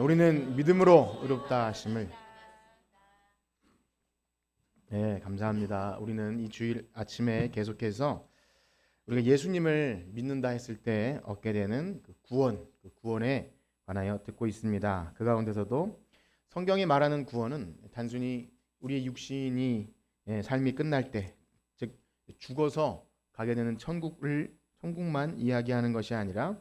우리는 믿음으로 의롭다 하심을. 감사합니다. 우리는 이 주일 아침에 계속해서 우리가 예수님을 믿는다 했을 때 얻게 되는 그 구원에 관하여 듣고 있습니다. 그 가운데서도 성경이 말하는 구원은 단순히 우리의 육신이 삶이 끝날 때, 즉 죽어서 가게 되는 천국만 이야기하는 것이 아니라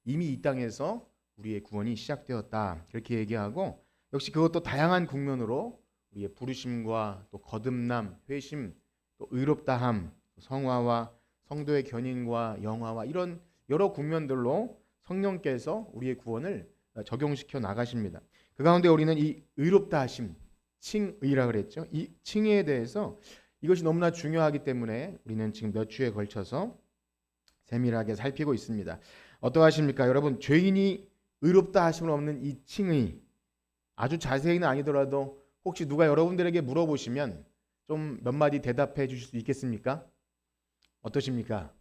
이미 이 땅에서 우리의 구원이 시작되었다, 그렇게 얘기하고, 역시 그것도 다양한 국면으로 우리의 부르심과 또 거듭남, 회심, 또 의롭다함, 성화와 성도의 견인과 영화와 이런 여러 국면들로 성령께서 우리의 구원을 적용시켜 나가십니다. 그 가운데 우리는 이 의롭다 하심, 칭의라 그랬죠. 이 칭의에 대해서 이것이 너무나 중요하기 때문에 우리는 지금 몇 주에 걸쳐서 세밀하게 살피고 있습니다. 어떠하십니까? 여러분, 죄인이 의롭다 하심을 없는 이 칭의, 아주 자세히는 아니더라도 혹시 누가 여러분들에게 물어보시면 좀 몇 마디 대답해 주실 수 있겠습니까? 어떠십니까?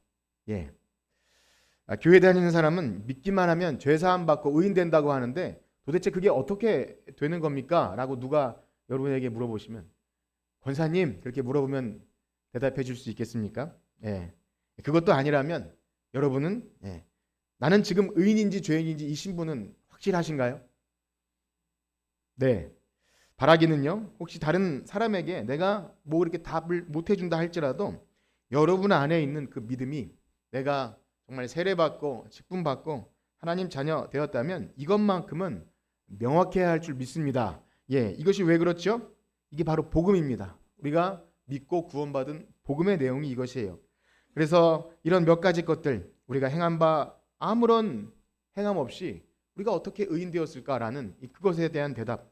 교회 다니는 사람은 믿기만 하면 죄사함 받고 의인 된다고 하는데 도대체 그게 어떻게 되는 겁니까? 라고 누가 여러분에게 물어보시면, 권사님, 그렇게 물어보면 대답해 줄 수 있겠습니까? 그것도 아니라면 여러분은 나는 지금 의인인지 죄인인지 이 신분은 확실하신가요? 네. 바라기는요, 혹시 다른 사람에게 내가 뭐 이렇게 답을 못 해준다 할지라도 여러분 안에 있는 그 믿음이 내가 정말 세례받고 직분받고 하나님 자녀 되었다면 이것만큼은 명확해야 할 줄 믿습니다. 이것이 왜 그렇죠? 이게 바로 복음입니다. 우리가 믿고 구원받은 복음의 내용이 이것이에요. 그래서 이런 몇 가지 것들, 우리가 행한 바 아무런 행함 없이 우리가 어떻게 의인 되었을까라는 그것에 대한 대답,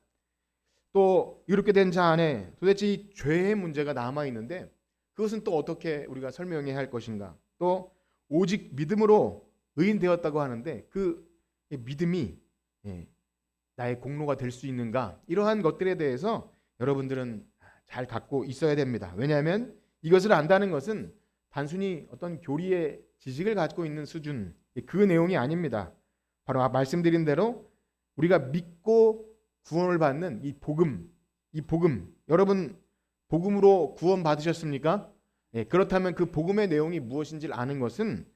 또 이렇게 된 자 안에 도대체 이 죄의 문제가 남아 있는데 그것은 또 어떻게 우리가 설명해야 할 것인가, 또 오직 믿음으로 의인 되었다고 하는데 그 믿음이 나의 공로가 될 수 있는가, 이러한 것들에 대해서 여러분들은 잘 갖고 있어야 됩니다. 왜냐하면 이것을 안다는 것은 단순히 어떤 교리의 지식을 가지고 있는 수준, 그 내용이 아닙니다. 바로 말씀드린 대로 우리가 믿고 구원을 받는 이 복음, 여러분 복음으로 구원 받으셨습니까? 그렇다면 그 복음의 내용이 무엇인지를 아는 것은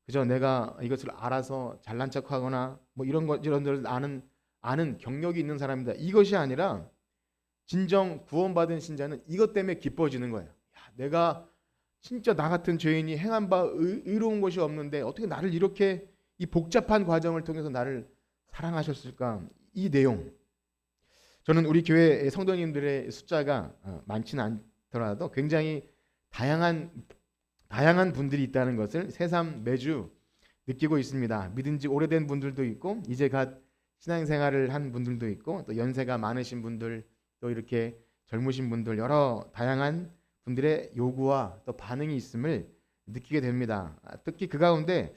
그저 내가 이것을 알아서 잘난 척하거나 뭐 이런 것들을 아는 경력이 있는 사람이다, 이것이 아니라 진정 구원받은 신자는 이것 때문에 기뻐지는 거예요. 내가 진짜 나 같은 죄인이 행한 바 의로운 것이 없는데 어떻게 나를 이렇게 이 복잡한 과정을 통해서 나를 사랑하셨을까? 이 내용. 저는 우리 교회 성도님들의 숫자가 많지는 않더라도 굉장히 다양한 분들이 있다는 것을 새삼 매주 느끼고 있습니다. 믿은 지 오래된 분들도 있고 이제 갓 신앙생활을 한 분들도 있고 또 연세가 많으신 분들, 또 이렇게 젊으신 분들, 여러 다양한 분들의 요구와 또 반응이 있음을 느끼게 됩니다. 특히 그 가운데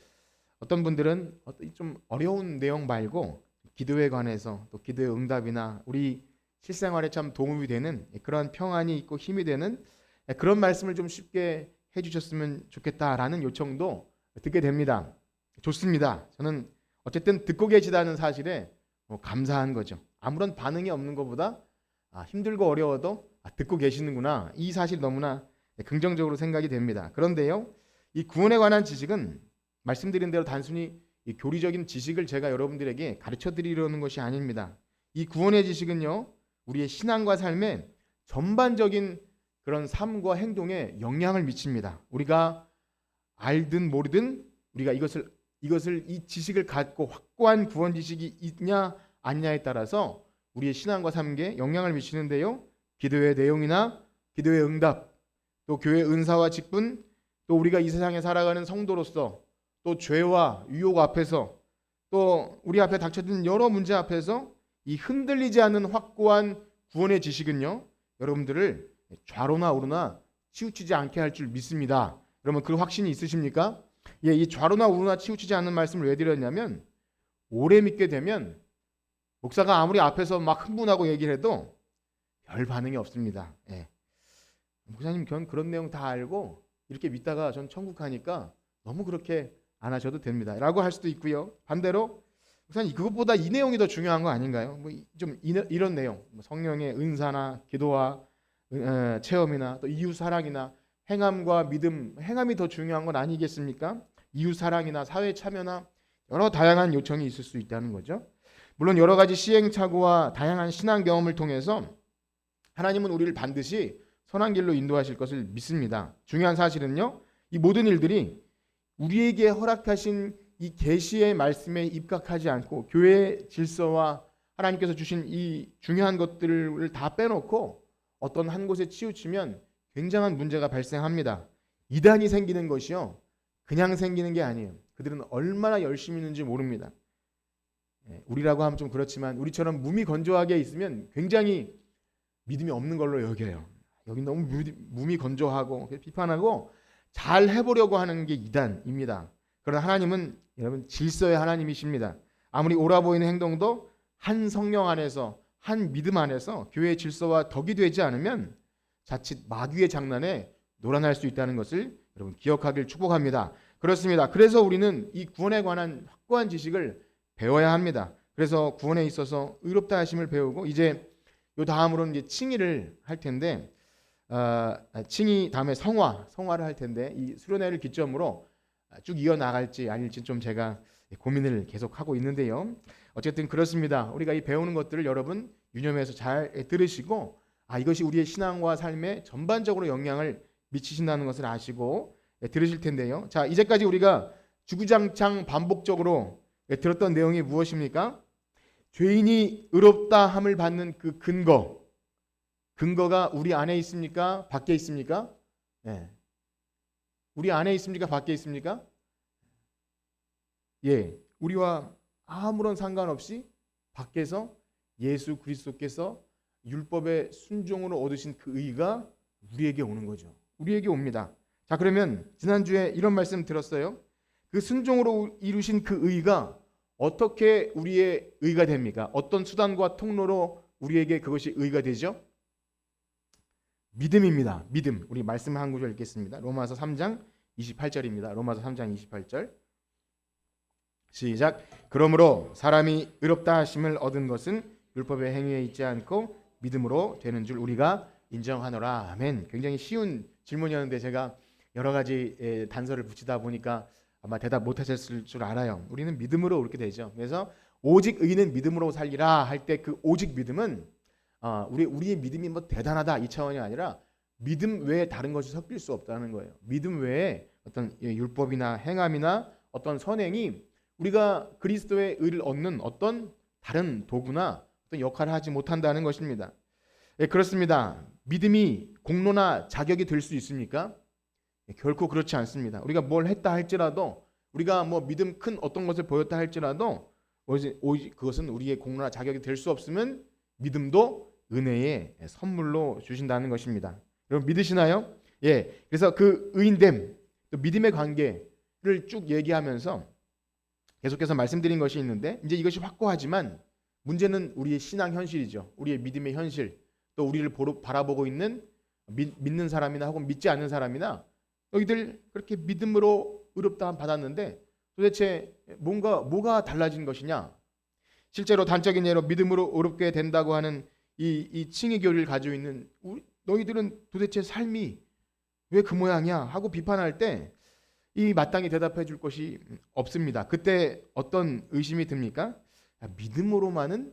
어떤 분들은 좀 어려운 내용 말고 기도에 관해서, 또 기도의 응답이나 우리 실생활에 참 도움이 되는 그런 평안이 있고 힘이 되는 그런 말씀을 좀 쉽게 해주셨으면 좋겠다라는 요청도 듣게 됩니다. 좋습니다. 저는 어쨌든 듣고 계시다는 사실에 감사한 거죠. 아무런 반응이 없는 것보다 힘들고 어려워도 듣고 계시는구나, 이 사실 너무나 긍정적으로 생각이 됩니다. 그런데요, 이 구원에 관한 지식은 말씀드린 대로 단순히 이 교리적인 지식을 제가 여러분들에게 가르쳐 드리려는 것이 아닙니다. 이 구원의 지식은요, 우리의 신앙과 삶에 전반적인 그런 삶과 행동에 영향을 미칩니다. 우리가 알든 모르든 우리가 이것을 이 지식을 갖고 확고한 구원 지식이 있냐 아니냐에 따라서 우리의 신앙과 삶에 영향을 미치는데요, 기도의 내용이나 기도의 응답, 또 교회 은사와 직분, 또 우리가 이 세상에 살아가는 성도로서 또 죄와 유혹 앞에서, 또 우리 앞에 닥쳐진 여러 문제 앞에서 이 흔들리지 않는 확고한 구원의 지식은요, 여러분들을 좌로나 우로나 치우치지 않게 할 줄 믿습니다. 여러분, 그 확신이 있으십니까? 이 좌로나 우로나 치우치지 않는 말씀을 왜 드렸냐면, 오래 믿게 되면 목사가 아무리 앞에서 막 흥분하고 얘기를 해도 별 반응이 없습니다. 목사님, 전 그런 내용 다 알고 이렇게 믿다가 전 천국 가니까 너무 그렇게 안 하셔도 됩니다 라고 할 수도 있고요. 반대로 목사님 그것보다 이 내용이 더 중요한 거 아닌가요? 뭐 좀 이런 내용, 뭐 성령의 은사나 기도와 체험이나 또 이웃 사랑이나 행함과 믿음, 행함이 더 중요한 건 아니겠습니까? 이웃 사랑이나 사회 참여나 여러 다양한 요청이 있을 수 있다는 거죠. 물론 여러 가지 시행착오와 다양한 신앙 경험을 통해서 하나님은 우리를 반드시 선한 길로 인도하실 것을 믿습니다. 중요한 사실은요, 이 모든 일들이 우리에게 허락하신 이 계시의 말씀에 입각하지 않고 교회의 질서와 하나님께서 주신 이 중요한 것들을 다 빼놓고 어떤 한 곳에 치우치면 굉장한 문제가 발생합니다. 이단이 생기는 것이요, 그냥 생기는 게 아니에요. 그들은 얼마나 열심히 있는지 모릅니다. 우리라고 하면 좀 그렇지만 우리처럼 무미건조하게 있으면 굉장히 믿음이 없는 걸로 여겨요. 여기 너무 몸이 건조하고 비판하고 잘 해보려고 하는 게 이단입니다. 그러나 하나님은 여러분 질서의 하나님이십니다. 아무리 옳아 보이는 행동도 한 성령 안에서 한 믿음 안에서 교회의 질서와 덕이 되지 않으면 자칫 마귀의 장난에 놀아날 수 있다는 것을 여러분 기억하길 축복합니다. 그렇습니다. 그래서 우리는 이 구원에 관한 확고한 지식을 배워야 합니다. 그래서 구원에 있어서 의롭다 하심을 배우고 이제 요 다음으로는 이제 칭의를 할 텐데 칭의 다음에 성화를 할 텐데 이 수련회를 기점으로 쭉 이어 나갈지 아닐지 좀 제가 고민을 계속 하고 있는데요. 어쨌든 그렇습니다. 우리가 이 배우는 것들을 여러분 유념해서 잘 들으시고 이것이 우리의 신앙과 삶에 전반적으로 영향을 미치신다는 것을 아시고 들으실 텐데요. 자, 이제까지 우리가 주구장창 반복적으로 들었던 내용이 무엇입니까? 죄인이 의롭다 함을 받는 그 근거가 우리 안에 있습니까? 밖에 있습니까? 예. 우리 안에 있습니까? 밖에 있습니까? 예. 우리와 아무런 상관없이 밖에서 예수 그리스도께서 율법의 순종으로 얻으신 그 의가 우리에게 오는 거죠. 우리에게 옵니다. 자, 그러면 지난주에 이런 말씀 들었어요. 그 순종으로 이루신 그 의가 어떻게 우리의 의가 됩니까? 어떤 수단과 통로로 우리에게 그것이 의가 되죠? 믿음입니다. 믿음. 우리 말씀 한 구절 읽겠습니다. 로마서 3장 28절입니다. 로마서 3장 28절. 시작. 그러므로 사람이 의롭다 하심을 얻은 것은 율법의 행위에 있지 않고 믿음으로 되는 줄 우리가 인정하노라. 아멘. 굉장히 쉬운 질문이었는데 제가 여러 가지 단서를 붙이다 보니까 아마 대답 못하셨을 줄 알아요. 우리는 믿음으로 그렇게 되죠. 그래서 오직 의는 믿음으로 살리라 할 때 그 오직 믿음은 우리의 믿음이 뭐 대단하다 이 차원이 아니라 믿음 외에 다른 것이 섞일 수 없다는 거예요. 믿음 외에 어떤 율법이나 행함이나 어떤 선행이 우리가 그리스도의 의를 얻는 어떤 다른 도구나 어떤 역할을 하지 못한다는 것입니다. 예, 그렇습니다. 믿음이 공로나 자격이 될 수 있습니까? 결코 그렇지 않습니다. 우리가 뭘 했다 할지라도 우리가 뭐 믿음 큰 어떤 것을 보였다 할지라도 오직 그것은 우리의 공로나 자격이 될 수 없으면 믿음도 은혜의 선물로 주신다는 것입니다. 여러분 믿으시나요? 예. 그래서 그 의인됨, 또 믿음의 관계를 쭉 얘기하면서 계속해서 말씀드린 것이 있는데 이제 이것이 확고하지만 문제는 우리의 신앙 현실이죠. 우리의 믿음의 현실, 또 우리를 바라보고 있는 믿는 사람이나 혹은 믿지 않는 사람이나 너희들 그렇게 믿음으로 의롭다함 받았는데 도대체 뭐가 달라진 것이냐? 실제로 단적인 예로 믿음으로 의롭게 된다고 하는 이 칭의 교리를 가지고 있는 너희들은 도대체 삶이 왜 그 모양이야? 하고 비판할 때 이 마땅히 대답해 줄 것이 없습니다. 그때 어떤 의심이 듭니까? 믿음으로만은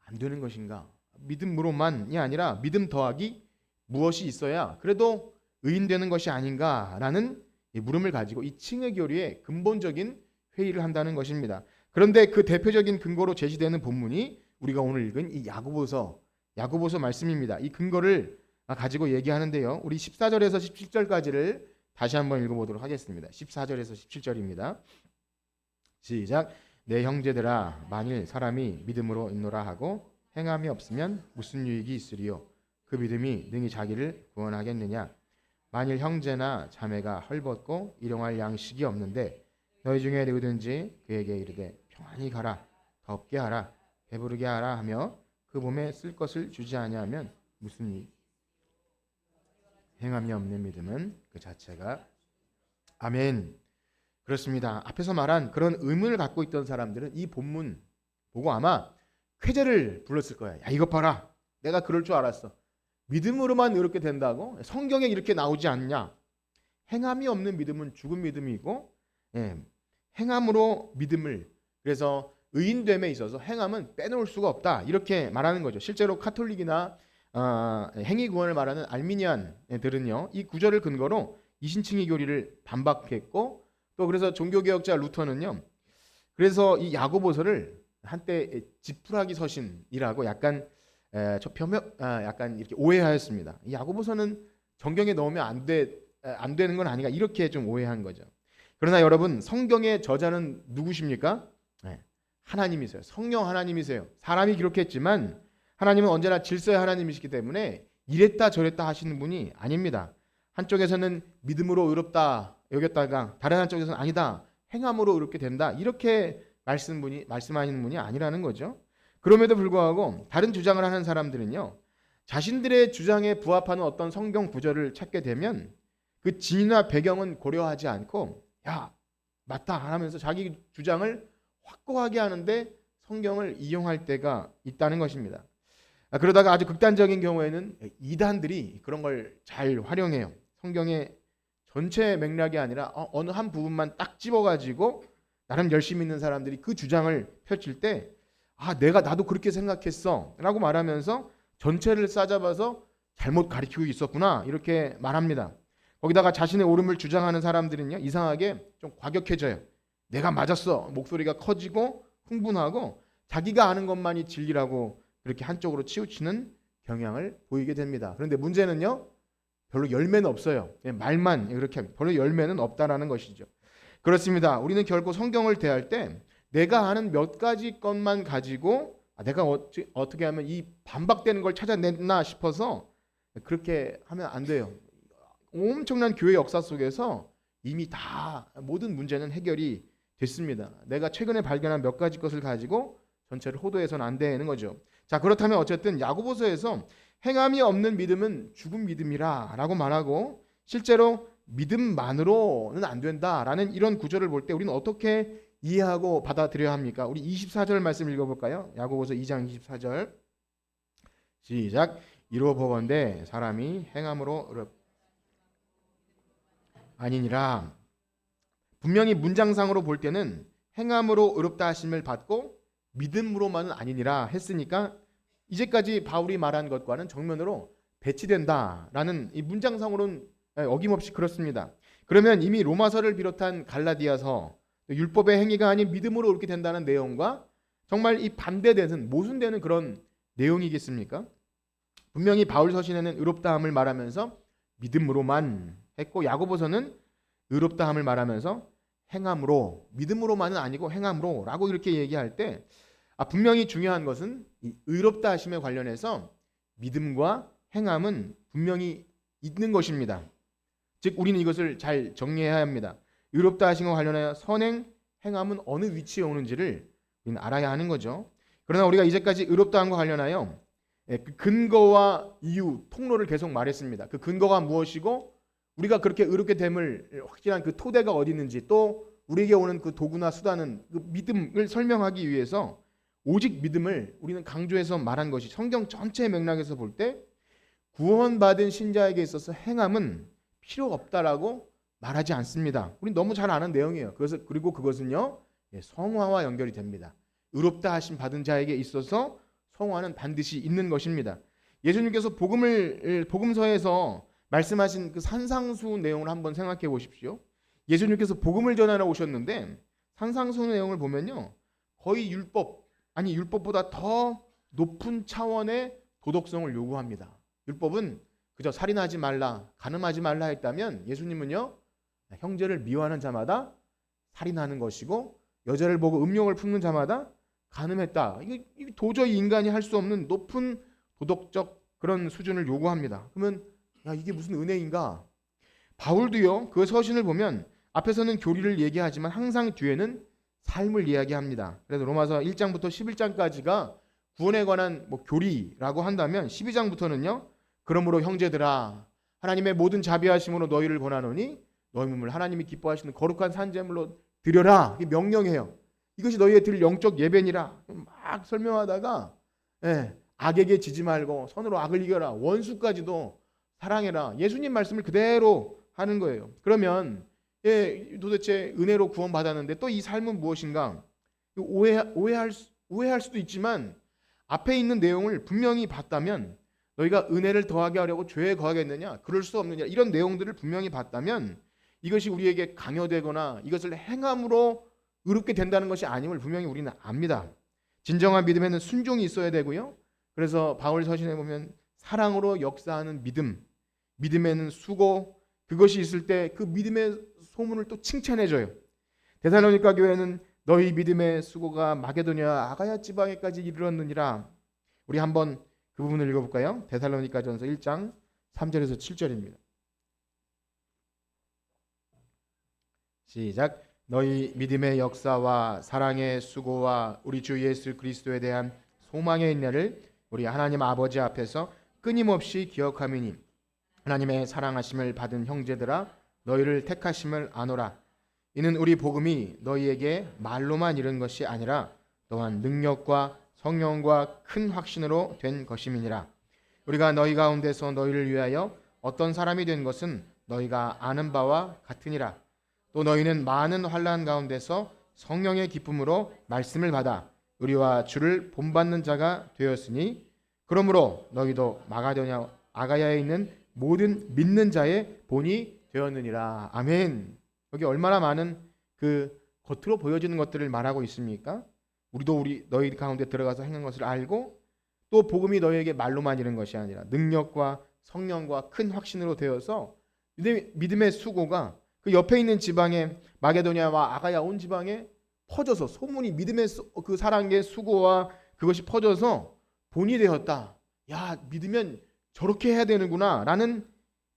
안 되는 것인가? 믿음으로만이 아니라 믿음 더하기 무엇이 있어야 그래도 의인 되는 것이 아닌가라는 물음을 가지고 이 칭의 교리에 근본적인 회의를 한다는 것입니다. 그런데 그 대표적인 근거로 제시되는 본문이 우리가 오늘 읽은 이 야고보서 말씀입니다. 이 근거를 가지고 얘기하는데요. 우리 14절에서 17절까지를 다시 한번 읽어보도록 하겠습니다. 14절에서 17절입니다. 시작. 내 형제들아 만일 사람이 믿음으로 있노라 하고 행함이 없으면 무슨 유익이 있으리요? 그 믿음이 능히 자기를 구원하겠느냐? 만일 형제나 자매가 헐벗고 일용할 양식이 없는데 너희 중에 누구든지 그에게 이르되 평안히 가라 덥게 하라 배부르게 하라 하며 그 몸에 쓸 것을 주지 아니하면 무슨 일? 행함이 없는 믿음은 그 자체가 아멘. 그렇습니다. 앞에서 말한 그런 의문을 갖고 있던 사람들은 이 본문 보고 아마 쾌재를 불렀을 거야. 야, 이것 봐라. 내가 그럴 줄 알았어. 믿음으로만 이렇게 된다고? 성경에 이렇게 나오지 않냐? 행함이 없는 믿음은 죽은 믿음이고, 행함으로 믿음을, 그래서 의인됨에 있어서 행함은 빼놓을 수가 없다, 이렇게 말하는 거죠. 실제로 카톨릭이나 행위구원을 말하는 알미니안들은요, 이 구절을 근거로 이신칭의 교리를 반박했고, 또 그래서 종교개혁자 루터는요, 그래서 이 야고보서를 한때 지푸라기 서신이라고 약간 약간 이렇게 오해하였습니다. 이 야고보서는 정경에 넣으면 안 되는 건 아닌가, 이렇게 좀 오해한 거죠. 그러나 여러분, 성경의 저자는 누구십니까? 하나님이세요. 성령 하나님이세요. 사람이 기록했지만 하나님은 언제나 질서의 하나님이시기 때문에 이랬다 저랬다 하시는 분이 아닙니다. 한쪽에서는 믿음으로 의롭다 여겼다가 다른 한쪽에서는 아니다, 행함으로 의롭게 된다, 이렇게 말씀하시는 분이 아니라는 거죠. 그럼에도 불구하고 다른 주장을 하는 사람들은요, 자신들의 주장에 부합하는 어떤 성경 구절을 찾게 되면 그 진위나 배경은 고려하지 않고 야, 맞다 하면서 자기 주장을 확고하게 하는데 성경을 이용할 때가 있다는 것입니다. 그러다가 아주 극단적인 경우에는 이단들이 그런 걸 잘 활용해요. 성경의 전체 맥락이 아니라 어느 한 부분만 딱 집어가지고 나름 열심히 있는 사람들이 그 주장을 펼칠 때 나도 그렇게 생각했어 라고 말하면서 전체를 싸잡아서 잘못 가리키고 있었구나, 이렇게 말합니다. 거기다가 자신의 옳음을 주장하는 사람들은요, 이상하게 좀 과격해져요. 내가 맞았어, 목소리가 커지고 흥분하고 자기가 아는 것만이 진리라고 그렇게 한쪽으로 치우치는 경향을 보이게 됩니다. 그런데 문제는요, 별로 열매는 없어요. 말만 이렇게 하면 별로 열매는 없다라는 것이죠. 그렇습니다. 우리는 결코 성경을 대할 때 내가 아는 몇 가지 것만 가지고 내가 어떻게 하면 이 반박되는 걸 찾아냈나 싶어서 그렇게 하면 안 돼요. 엄청난 교회 역사 속에서 이미 다 모든 문제는 해결이 됐습니다. 내가 최근에 발견한 몇 가지 것을 가지고 전체를 호도해서는 안 되는 거죠. 자, 그렇다면 어쨌든 야고보서에서 행함이 없는 믿음은 죽은 믿음이라 라고 말하고, 실제로 믿음만으로는 안 된다라는 이런 구절을 볼 때 우리는 어떻게 이해하고 받아들여야 합니까? 우리 24절 말씀 읽어볼까요? 야고보서 2장 24절 시작. 이로 보건대 사람이 행함으로 아니니라. 분명히 문장상으로 볼 때는 행함으로 의롭다 하심을 받고 믿음으로만은 아니니라 했으니까 이제까지 바울이 말한 것과는 정면으로 배치된다라는 이 문장상으로는 어김없이 그렇습니다. 그러면 이미 로마서를 비롯한 갈라디아서, 율법의 행위가 아닌 믿음으로 의롭게 된다는 내용과 정말 이 반대되는 모순되는 그런 내용이겠습니까? 분명히 바울 서신에는 의롭다함을 말하면서 믿음으로만 했고, 야고보서는 의롭다함을 말하면서 행함으로, 믿음으로만은 아니고 행함으로라고 이렇게 얘기할 때 분명히 중요한 것은 이 의롭다 하심에 관련해서 믿음과 행함은 분명히 있는 것입니다. 즉 우리는 이것을 잘 정리해야 합니다. 의롭다 하심과 관련하여 선행, 행함은 어느 위치에 오는지를 우리는 알아야 하는 거죠. 그러나 우리가 이제까지 의롭다함과 관련하여 그 근거와 이유, 통로를 계속 말했습니다. 그 근거가 무엇이고 우리가 그렇게 의롭게 됨을 확실한 그 토대가 어디 있는지, 또 우리에게 오는 그 도구나 수단은 그 믿음을 설명하기 위해서 오직 믿음을 우리는 강조해서 말한 것이, 성경 전체의 맥락에서 볼 때 구원받은 신자에게 있어서 행함은 필요 없다라고 말하지 않습니다. 우리 너무 잘 아는 내용이에요. 그리고 그것은요, 성화와 연결이 됩니다. 의롭다 하심 받은 자에게 있어서 성화는 반드시 있는 것입니다. 예수님께서 복음서에서 말씀하신 그 산상수 내용을 한번 생각해 보십시오. 예수님께서 복음을 전하러 오셨는데 산상수 내용을 보면요, 거의 율법보다 더 높은 차원의 도덕성을 요구합니다. 율법은 그저 살인하지 말라, 간음하지 말라 했다면 예수님은요, 형제를 미워하는 자마다 살인하는 것이고 여자를 보고 음욕을 품는 자마다 간음했다. 이게 도저히 인간이 할 수 없는 높은 도덕적 그런 수준을 요구합니다. 그러면 이게 무슨 은혜인가? 바울도요, 그 서신을 보면 앞에서는 교리를 얘기하지만 항상 뒤에는 삶을 이야기합니다. 그래서 로마서 1장부터 11장까지가 구원에 관한 교리라고 한다면 12장부터는요, 그러므로 형제들아 하나님의 모든 자비하심으로 너희를 권하노니 너희 몸을 하나님이 기뻐하시는 거룩한 산제물로 드려라. 이게 명령해요. 이것이 너희의 드릴 영적 예배니라. 막 설명하다가 악에게 지지 말고 선으로 악을 이겨라. 원수까지도 사랑해라. 예수님 말씀을 그대로 하는 거예요. 그러면 도대체 은혜로 구원받았는데 또 이 삶은 무엇인가? 오해할 수도 있지만 앞에 있는 내용을 분명히 봤다면 너희가 은혜를 더하게 하려고 죄에 거하겠느냐? 그럴 수 없느냐? 이런 내용들을 분명히 봤다면 이것이 우리에게 강요되거나 이것을 행함으로 의롭게 된다는 것이 아님을 분명히 우리는 압니다. 진정한 믿음에는 순종이 있어야 되고요. 그래서 바울 서신에 보면 사랑으로 역사하는 믿음, 믿음에는 수고, 그것이 있을 때 그 믿음의 소문을 또 칭찬해줘요. 데살로니가 교회는 너희 믿음의 수고가 마게도냐 아가야 지방에까지 이르렀느니라. 우리 한번 그 부분을 읽어볼까요? 데살로니가전서 1장 3절에서 7절입니다. 시작. 너희 믿음의 역사와 사랑의 수고와 우리 주 예수 그리스도에 대한 소망의 인내를 우리 하나님 아버지 앞에서 끊임없이 기억하미니 하나님의 사랑하심을 받은 형제들아 너희를 택하심을 아노라. 이는 우리 복음이 너희에게 말로만 이른 것이 아니라 또한 능력과 성령과 큰 확신으로 된 것임이니라. 우리가 너희 가운데서 너희를 위하여 어떤 사람이 된 것은 너희가 아는 바와 같으니라. 또 너희는 많은 환난 가운데서 성령의 기쁨으로 말씀을 받아 우리와 주를 본받는 자가 되었으니 그러므로 너희도 마가도냐 아가야에 있는 모든 믿는 자의 본이 되었느니라. 아멘. 여기 얼마나 많은 그 겉으로 보여지는 것들을 말하고 있습니까? 우리도 너희 가운데 들어가서 행한 것을 알고 또 복음이 너희에게 말로만 이른 것이 아니라 능력과 성령과 큰 확신으로 되어서 믿음의 수고가 그 옆에 있는 지방에 마게도냐와 아가야 온 지방에 퍼져서 소문이 믿음의 그 사랑의 수고와 그것이 퍼져서 본이 되었다. 야, 믿으면 저렇게 해야 되는구나 라는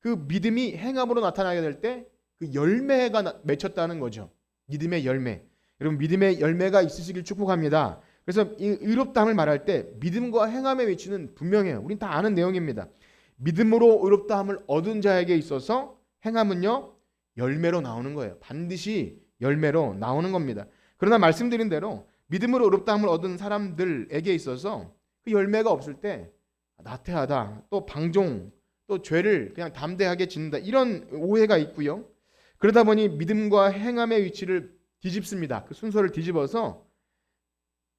그 믿음이 행함으로 나타나게 될 때 그 열매가 맺혔다는 거죠. 믿음의 열매. 여러분 믿음의 열매가 있으시길 축복합니다. 그래서 이 의롭다함을 말할 때 믿음과 행함의 위치는 분명해요. 우린 다 아는 내용입니다. 믿음으로 의롭다함을 얻은 자에게 있어서 행함은요 열매로 나오는 거예요. 반드시 열매로 나오는 겁니다. 그러나 말씀드린 대로 믿음으로 의롭다함을 얻은 사람들에게 있어서 그 열매가 없을 때 나태하다, 또 방종, 또 죄를 그냥 담대하게 짓는다 이런 오해가 있고요. 그러다 보니 믿음과 행함의 위치를 뒤집습니다. 그 순서를 뒤집어서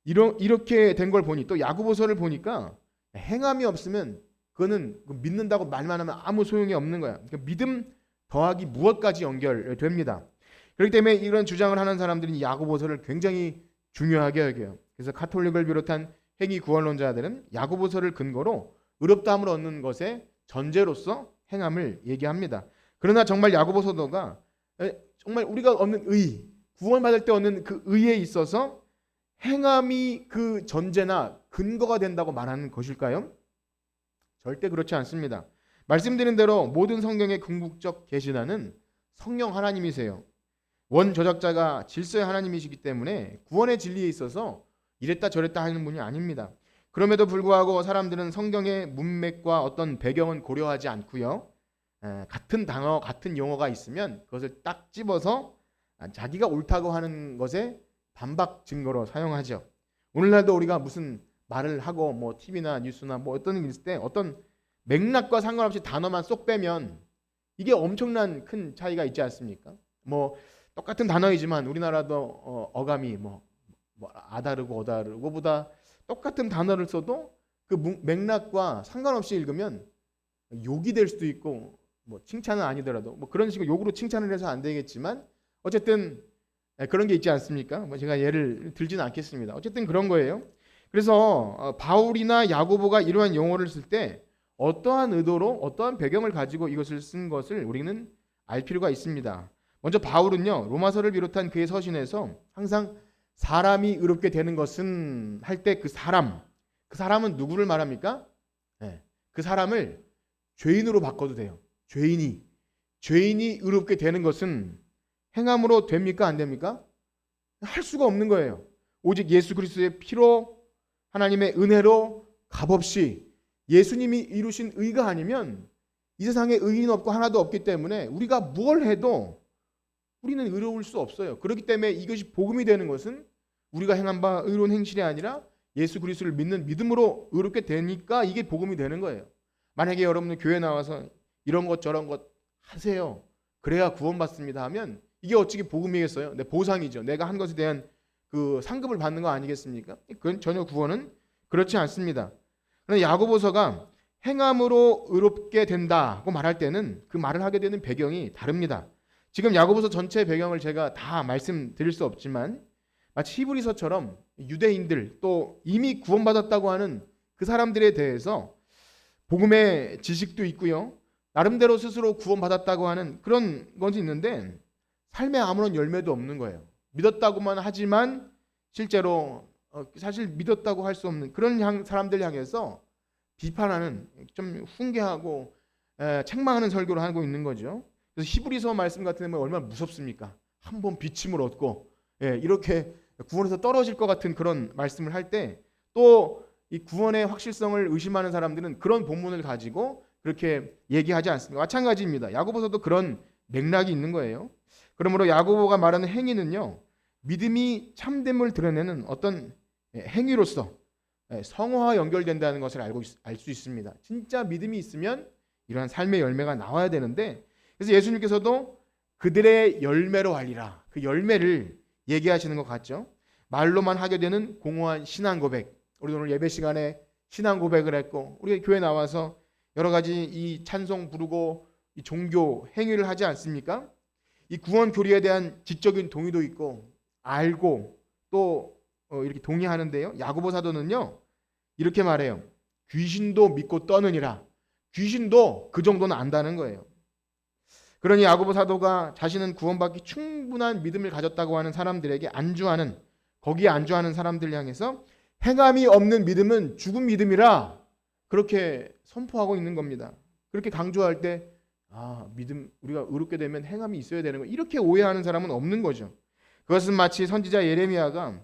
이렇게 된 걸 보니 또 야고보서를 보니까 행함이 없으면 그거는 믿는다고 말만 하면 아무 소용이 없는 거야. 그러니까 믿음 더하기 무엇까지 연결됩니다. 그렇기 때문에 이런 주장을 하는 사람들은 야고보서를 굉장히 중요하게 여겨요. 그래서 가톨릭을 비롯한 행위 구원론자들은 야고보서를 근거로 의롭다함을 얻는 것의 전제로서 행함을 얘기합니다. 그러나 정말 야고보서도가 정말 우리가 얻는 의, 구원받을 때 얻는 그 의에 있어서 행함이 그 전제나 근거가 된다고 말하는 것일까요? 절대 그렇지 않습니다. 말씀드린 대로 모든 성경의 궁극적 계시단은 성령 하나님이세요. 원 저작자가 질서의 하나님이시기 때문에 구원의 진리에 있어서 이랬다 저랬다 하는 분이 아닙니다. 그럼에도 불구하고 사람들은 성경의 문맥과 어떤 배경은 고려하지 않고요. 같은 단어, 같은 용어가 있으면 그것을 딱 집어서 자기가 옳다고 하는 것에 반박 증거로 사용하죠. 오늘날도 우리가 무슨 말을 하고 뭐 TV나 뉴스나 뭐 어떤 일 있을 때 어떤 맥락과 상관없이 단어만 쏙 빼면 이게 엄청난 큰 차이가 있지 않습니까? 뭐 똑같은 단어이지만 우리나라도 어감이 뭐 아다르고 어다르고보다 똑같은 단어를 써도 그 맥락과 상관없이 읽으면 욕이 될 수도 있고 뭐 칭찬은 아니더라도 뭐 그런 식으로 욕으로 칭찬을 해서 안 되겠지만 어쨌든 그런 게 있지 않습니까? 뭐 제가 예를 들지는 않겠습니다. 어쨌든 그런 거예요. 그래서 바울이나 야고보가 이러한 용어를 쓸 때 어떠한 의도로 어떠한 배경을 가지고 이것을 쓴 것을 우리는 알 필요가 있습니다. 먼저 바울은요 로마서를 비롯한 그의 서신에서 항상 사람이 의롭게 되는 것은 할 때 그 사람은 누구를 말합니까? 그 사람을 죄인으로 바꿔도 돼요. 죄인이 의롭게 되는 것은 행함으로 됩니까? 안 됩니까? 할 수가 없는 거예요. 오직 예수 그리스도의 피로 하나님의 은혜로 값없이 예수님이 이루신 의가 아니면 이 세상에 의인 없고 하나도 없기 때문에 우리가 뭘 해도 우리는 의로울 수 없어요. 그렇기 때문에 이것이 복음이 되는 것은 우리가 행한 바 의로운 행실이 아니라 예수 그리스도를 믿는 믿음으로 의롭게 되니까 이게 복음이 되는 거예요. 만약에 여러분들 교회 나와서 이런 것 저런 것 하세요. 그래야 구원받습니다 하면 이게 어찌게 복음이겠어요? 내 보상이죠. 내가 한 것에 대한 그 상급을 받는 거 아니겠습니까? 그건 전혀 구원은 그렇지 않습니다. 그런데 야고보서가 행함으로 의롭게 된다고 말할 때는 그 말을 하게 되는 배경이 다릅니다. 지금 야고보서 전체 배경을 제가 다 말씀드릴 수 없지만 마치 히브리서처럼 유대인들 또 이미 구원받았다고 하는 그 사람들에 대해서 복음의 지식도 있고요. 나름대로 스스로 구원받았다고 하는 그런 것이 있는데 삶에 아무런 열매도 없는 거예요. 믿었다고만 하지만 실제로 사실 믿었다고 할 수 없는 그런 사람들 향해서 비판하는 좀 훈계하고 책망하는 설교를 하고 있는 거죠. 그래서 히브리서 말씀 같은 데는 얼마나 무섭습니까? 한번 비침을 얻고 이렇게 구원에서 떨어질 것 같은 그런 말씀을 할 때 또 이 구원의 확실성을 의심하는 사람들은 그런 본문을 가지고 그렇게 얘기하지 않습니다. 마찬가지입니다. 야고보서도 그런 맥락이 있는 거예요. 그러므로 야고보가 말하는 행위는요, 믿음이 참됨을 드러내는 어떤 행위로서 성화와 연결된다는 것을 알 수 있습니다. 진짜 믿음이 있으면 이러한 삶의 열매가 나와야 되는데, 그래서 예수님께서도 그들의 열매로 알리라, 그 열매를 얘기하시는 것 같죠. 말로만 하게 되는 공허한 신앙 고백. 우리 오늘 예배 시간에 신앙 고백을 했고 우리 교회 나와서 여러 가지 이 찬송 부르고 이 종교 행위를 하지 않습니까? 이 구원 교리에 대한 지적인 동의도 있고 알고 또 이렇게 동의하는데요. 야고보 사도는요 이렇게 말해요. 귀신도 믿고 떠느니라. 귀신도 그 정도는 안다는 거예요. 그러니 야고보 사도가 자신은 구원받기 충분한 믿음을 가졌다고 하는 사람들에게 거기에 안주하는 사람들 향해서 행함이 없는 믿음은 죽은 믿음이라 그렇게 선포하고 있는 겁니다. 그렇게 강조할 때 믿음 우리가 의롭게 되면 행함이 있어야 되는 거 이렇게 오해하는 사람은 없는 거죠. 그것은 마치 선지자 예레미야가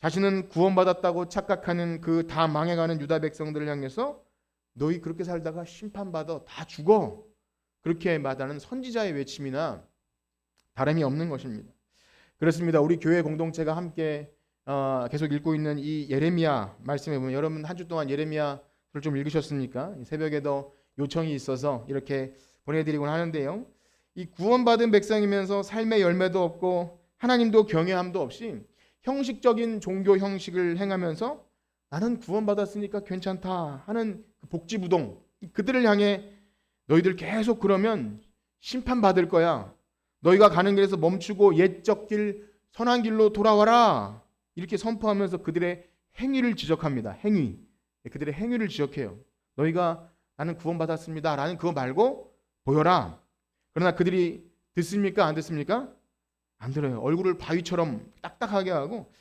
자신은 구원받았다고 착각하는 그 다 망해가는 유다 백성들을 향해서 너희 그렇게 살다가 심판받아 다 죽어 그렇게 말하는 선지자의 외침이나 다름이 없는 것입니다. 그렇습니다. 우리 교회 공동체가 함께 계속 읽고 있는 이 예레미야 말씀에 보면 여러분 한 주 동안 예레미야를 좀 읽으셨습니까? 새벽에도 요청이 있어서 이렇게 보내드리곤 하는데요. 이 구원받은 백성이면서 삶의 열매도 없고 하나님도 경외함도 없이 형식적인 종교 형식을 행하면서 나는 구원받았으니까 괜찮다 하는 복지부동 그들을 향해 너희들 계속 그러면 심판받을 거야. 너희가 가는 길에서 멈추고 옛적 길 선한 길로 돌아와라. 이렇게 선포하면서 그들의 행위를 지적합니다. 행위. 그들의 행위를 지적해요. 너희가 나는 구원받았습니다. 라는 그거 말고 보여라. 그러나 그들이 듣습니까? 안 듣습니까? 안 들어요. 얼굴을 바위처럼 딱딱하게 하고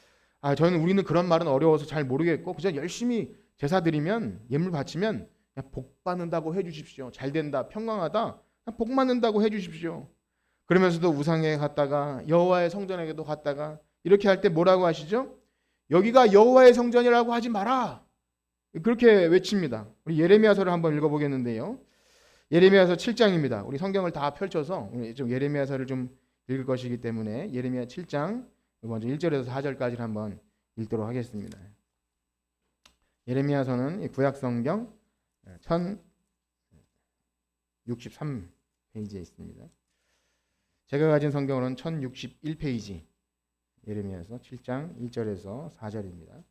우리는 그런 말은 어려워서 잘 모르겠고 그저 열심히 제사 드리면 예물 바치면 그냥 복 받는다고 해주십시오. 잘 된다. 평강하다. 복 받는다고 해주십시오. 그러면서도 우상에 갔다가 여호와의 성전에게도 갔다가 이렇게 할 때 뭐라고 하시죠? 여기가 여호와의 성전이라고 하지 마라. 그렇게 외칩니다. 우리 예레미야서를 한번 읽어보겠는데요. 예레미야서 7장입니다. 우리 성경을 다 펼쳐서 좀 예레미야서를 좀 읽을 것이기 때문에 예레미야 7장 먼저 1절에서 4절까지를 한번 읽도록 하겠습니다. 예레미야서는 구약 성경 1063페이지에 있습니다. 제가 가진 성경으로는 1061페이지 예레미야서 7장 1절에서 4절입니다.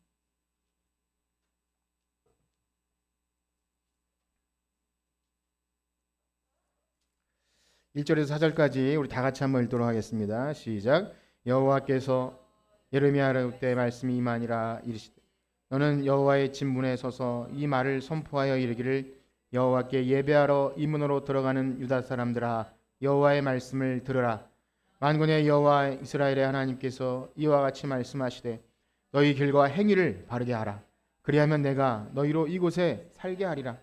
(1절에서 4절까지) 우리 다 같이 한번 읽도록 하겠습니다. 시작. 여호와께서 예레미야를 때 말씀이 임하니라 이르시되 너는 여호와의 진문에 서서 이 말을 선포하여 이르기를 여호와께 예배하러 이 문으로 들어가는 유다 사람들아 여호와의 말씀을 들으라. 만군의 여호와 이스라엘의 하나님께서 이와 같이 말씀하시되 너희 길과 행위를 바르게 하라. 그리하면 내가 너희로 이곳에 살게 하리라.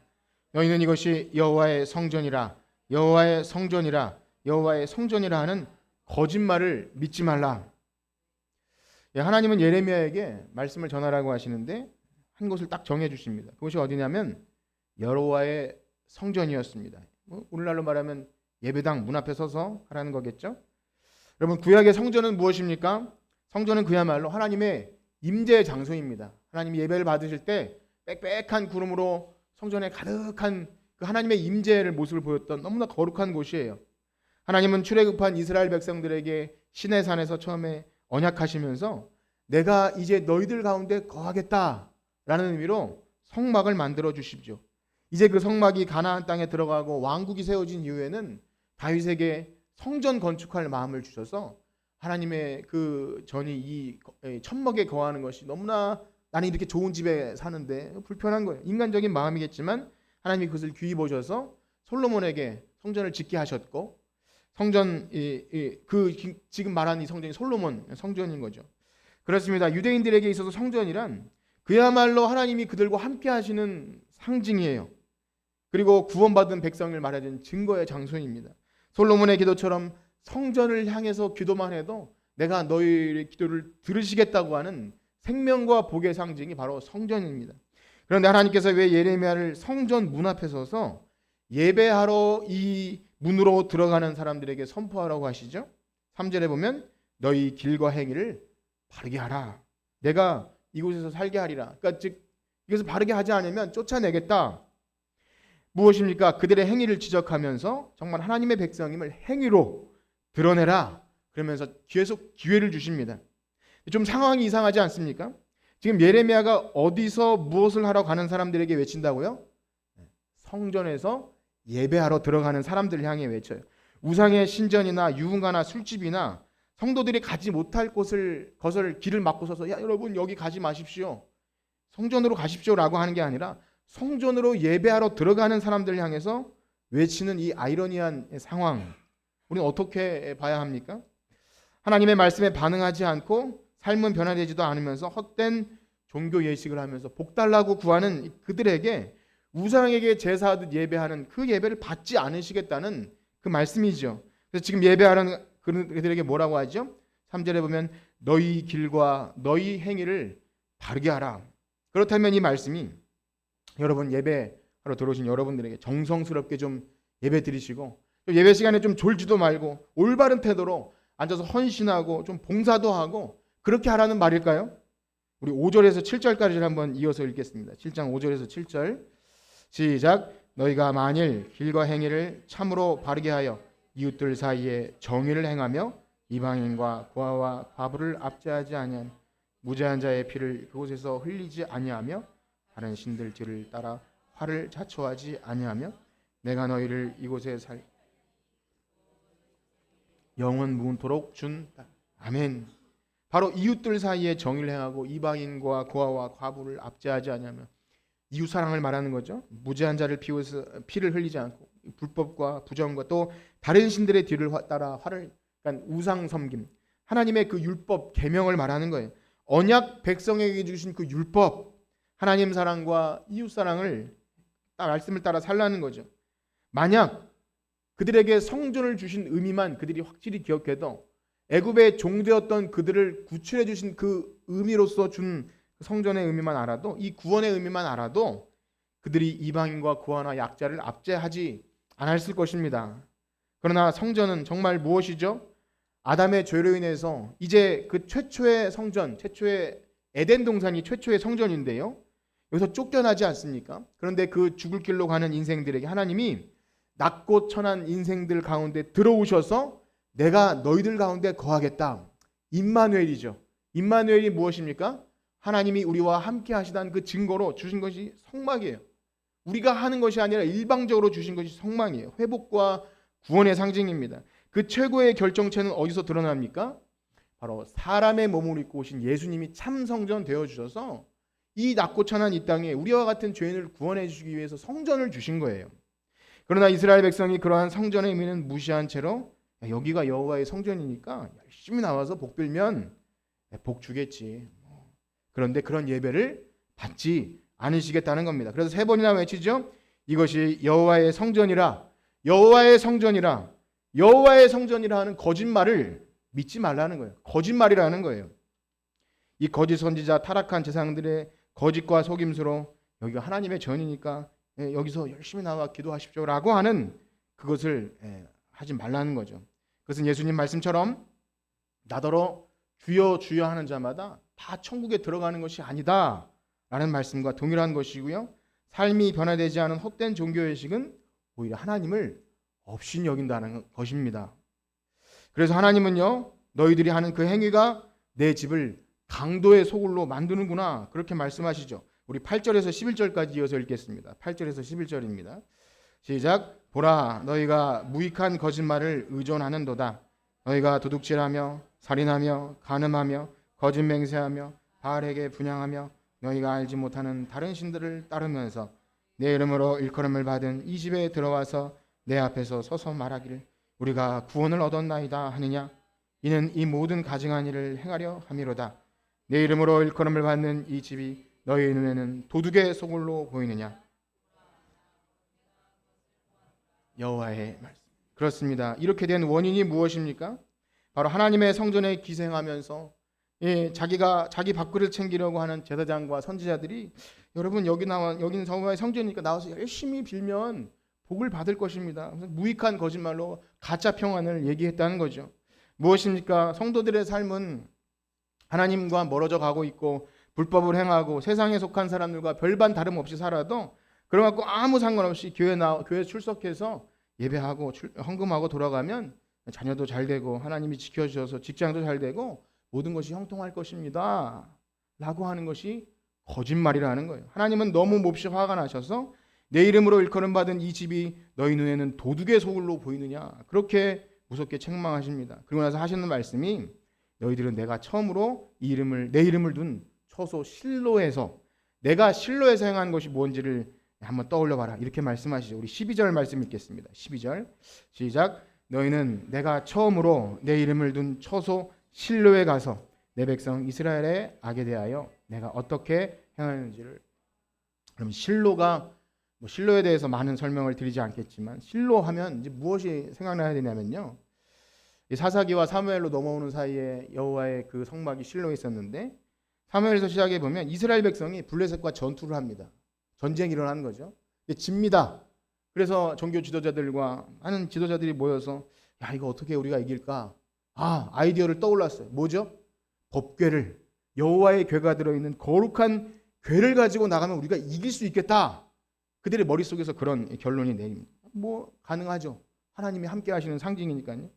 너희는 이것이 여호와의 성전이라 여호와의 성전이라 여호와의 성전이라 하는 거짓말을 믿지 말라. 하나님은 예레미야에게 말씀을 전하라고 하시는데 한 곳을 딱 정해 주십니다. 그것이 어디냐면 여호와의 성전이었습니다. 오늘날로 말하면 예배당 문 앞에 서서 하라는 거겠죠. 여러분, 구약의 성전은 무엇입니까? 성전은 그야말로 하나님의 임재 장소입니다. 하나님이 예배를 받으실 때 빽빽한 구름으로 성전에 가득한 그 하나님의 임재를 모습을 보였던 너무나 거룩한 곳이에요. 하나님은 출애굽한 이스라엘 백성들에게 시내산에서 처음에 언약하시면서 내가 이제 너희들 가운데 거하겠다라는 의미로 성막을 만들어 주십시오. 이제 그 성막이 가나안 땅에 들어가고 왕국이 세워진 이후에는 다윗에게 성전 건축할 마음을 주셔서 하나님의 그 전이 이 천막에 거하는 것이 너무나 나는 이렇게 좋은 집에 사는데 불편한 거예요. 인간적인 마음이겠지만 하나님이 그것을 귀히 보셔서 솔로몬에게 성전을 짓게 하셨고, 성전 그 지금 말하는 이 성전이 솔로몬 성전인 거죠. 그렇습니다. 유대인들에게 있어서 성전이란 그야말로 하나님이 그들과 함께 하시는 상징이에요. 그리고 구원받은 백성을 말하는 증거의 장소입니다. 솔로몬의 기도처럼 성전을 향해서 기도만 해도 내가 너희의 기도를 들으시겠다고 하는 생명과 복의 상징이 바로 성전입니다. 그런데 하나님께서 왜 예레미야를 성전 문 앞에 서서 예배하러 이 문으로 들어가는 사람들에게 선포하라고 하시죠? 3절에 보면 너희 길과 행위를 바르게 하라. 내가 이곳에서 살게 하리라. 그러니까 즉 이것을 바르게 하지 않으면 쫓아내겠다. 무엇입니까? 그들의 행위를 지적하면서 정말 하나님의 백성임을 행위로 드러내라. 그러면서 계속 기회를 주십니다. 좀 상황이 이상하지 않습니까? 지금 예레미야가 어디서 무엇을 하러 가는 사람들에게 외친다고요? 성전에서 예배하러 들어가는 사람들을 향해 외쳐요. 우상의 신전이나 유흥가나 술집이나 성도들이 가지 못할 곳을 길을 막고 서서 야 여러분 여기 가지 마십시오. 성전으로 가십시오라고 하는 게 아니라 성전으로 예배하러 들어가는 사람들을 향해서 외치는 이 아이러니한 상황, 우리는 어떻게 봐야 합니까? 하나님의 말씀에 반응하지 않고 삶은 변화되지도 않으면서 헛된 종교 예식을 하면서 복 달라고 구하는 그들에게 우상에게 제사하듯 예배하는 그 예배를 받지 않으시겠다는 그 말씀이죠. 그래서 지금 예배하는 그들에게 뭐라고 하죠? 3절에 보면 너희 길과 너희 행위를 바르게 하라. 그렇다면 이 말씀이 여러분 예배하러 들어오신 여러분들에게 정성스럽게 좀 예배 드리시고 예배 시간에 좀 졸지도 말고 올바른 태도로 앉아서 헌신하고 좀 봉사도 하고 그렇게 하라는 말일까요? 우리 5절에서 7절까지를 한번 이어서 읽겠습니다. 7장 5절에서 7절 시작. 너희가 만일 길과 행위를 참으로 바르게 하여 이웃들 사이에 정의를 행하며 이방인과 고아와 과부를 압제하지 아니한 무죄한 자의 피를 그곳에서 흘리지 아니하며 다른 신들 뒤를 따라 화를 자초하지 아니하며 내가 너희를 이곳에 영원 무은토록 준다. 아멘. 바로 이웃들 사이에 정의를 행하고 이방인과 고아와 과부를 압제하지 아니하며 이웃 사랑을 말하는 거죠. 무죄한 자를 피를 흘리지 않고 불법과 부정과 또 다른 신들의 뒤를 따라 화를, 그러니까 우상 섬김, 하나님의 그 율법 계명을 말하는 거예요. 언약 백성에게 주신 그 율법, 하나님 사랑과 이웃 사랑을 말씀을 따라 살라는 거죠. 만약 그들에게 성전을 주신 의미만 그들이 확실히 기억해도 애굽의 종되었던 그들을 구출해 주신 그 의미로서 준 성전의 의미만 알아도, 이 구원의 의미만 알아도 그들이 이방인과 고아나 약자를 압제하지 않았을 것입니다. 그러나 성전은 정말 무엇이죠? 아담의 죄로 인해서 이제 그 최초의 성전, 최초의 에덴 동산이 최초의 성전인데요. 여기서 쫓겨나지 않습니까? 그런데 그 죽을 길로 가는 인생들에게 하나님이 낮고 천한 인생들 가운데 들어오셔서 내가 너희들 가운데 거하겠다. 임마누엘이죠. 임마누엘이 무엇입니까? 하나님이 우리와 함께 하시다는 그 증거로 주신 것이 성막이에요. 우리가 하는 것이 아니라 일방적으로 주신 것이 성막이에요. 회복과 구원의 상징입니다. 그 최고의 결정체는 어디서 드러납니까? 바로 사람의 몸을 입고 오신 예수님이 참 성전 되어주셔서 이 낮고 천한 이 땅에 우리와 같은 죄인을 구원해 주시기 위해서 성전을 주신 거예요. 그러나 이스라엘 백성이 그러한 성전의 의미는 무시한 채로 여기가 여호와의 성전이니까 열심히 나와서 복 빌면 복 주겠지. 그런데 그런 예배를 받지 않으시겠다는 겁니다. 그래서 3번이나 외치죠. 이것이 여호와의 성전이라, 여호와의 성전이라, 여호와의 성전이라 하는 거짓말을 믿지 말라는 거예요. 거짓말이라는 거예요. 이 거짓 선지자 타락한 제사장들의 거짓과 속임수로 여기가 하나님의 전이니까 여기서 열심히 나와 기도하십시오라고 하는 그것을 하지 말라는 거죠. 그것은 예수님 말씀처럼 나더러 주여 주여 하는 자마다 다 천국에 들어가는 것이 아니다 라는 말씀과 동일한 것이고요. 삶이 변화되지 않은 헛된 종교의식은 오히려 하나님을 없인 여긴다는 것입니다. 그래서 하나님은요, 너희들이 하는 그 행위가 내 집을 강도의 소굴로 만드는구나, 그렇게 말씀하시죠. 우리 8절에서 11절까지 이어서 읽겠습니다. 8절에서 11절입니다. 시작. 보라, 너희가 무익한 거짓말을 의존하는도다. 너희가 도둑질하며 살인하며 간음하며 거짓 맹세하며 바알에게 분향하며 너희가 알지 못하는 다른 신들을 따르면서 내 이름으로 일컬음을 받은 이 집에 들어와서 내 앞에서 서서 말하기를 우리가 구원을 얻었나이다 하느냐. 이는 이 모든 가증한 일을 행하려 함이로다. 내 이름으로 일컬음을 받는 이 집이 너희 눈에는 도둑의 소굴로 보이느냐. 여호와의 말씀. 그렇습니다. 이렇게 된 원인이 무엇입니까? 바로 하나님의 성전에 기생하면서 자기 밥그릇을 챙기려고 하는 제사장과 선지자들이 여러분 여기는 여호와의 성전이니까 나와서 열심히 빌면 복을 받을 것입니다. 무익한 거짓말로 가짜 평안을 얘기했다는 거죠. 무엇입니까? 성도들의 삶은 하나님과 멀어져 가고 있고 불법을 행하고 세상에 속한 사람들과 별반 다름없이 살아도 그런 갖고 아무 상관없이 교회 출석해서 예배하고 헌금하고 돌아가면 자녀도 잘 되고 하나님이 지켜주셔서 직장도 잘 되고 모든 것이 형통할 것입니다 라고 하는 것이 거짓말이라는 거예요. 하나님은 너무 몹시 화가 나셔서 내 이름으로 일컬음 받은 이 집이 너희 눈에는 도둑의 소굴로 보이느냐, 그렇게 무섭게 책망하십니다. 그리고 나서 하시는 말씀이 너희들은 내가 처음으로 내 이름을 둔 처소 실로에서, 내가 실로에서 행한 것이 뭔지를 한번 떠올려 봐라, 이렇게 말씀하시죠. 우리 12절 말씀 읽겠습니다. 12절 시작. 너희는 내가 처음으로 내 이름을 둔 처소 실로에 가서 내 백성 이스라엘의 악에 대하여 내가 어떻게 행하는지를. 그럼 실로에 대해서 많은 설명을 드리지 않겠지만, 실로 하면 이제 무엇이 생각나야 되냐면요, 사사기와 사무엘로 넘어오는 사이에 여호와의 그 성막이 실로에 있었는데, 사무엘에서 시작해 보면 이스라엘 백성이 블레셋과 전투를 합니다. 전쟁이 일어나는 거죠. 집니다. 그래서 종교 지도자들과 하는 지도자들이 모여서 야, 이거 어떻게 우리가 이길까? 아이디어를 떠올랐어요. 뭐죠? 법궤를, 여호와의 궤가 들어있는 거룩한 궤를 가지고 나가면 우리가 이길 수 있겠다. 그들의 머릿속에서 그런 결론이 내립니다. 가능하죠. 하나님이 함께 하시는 상징이니까요.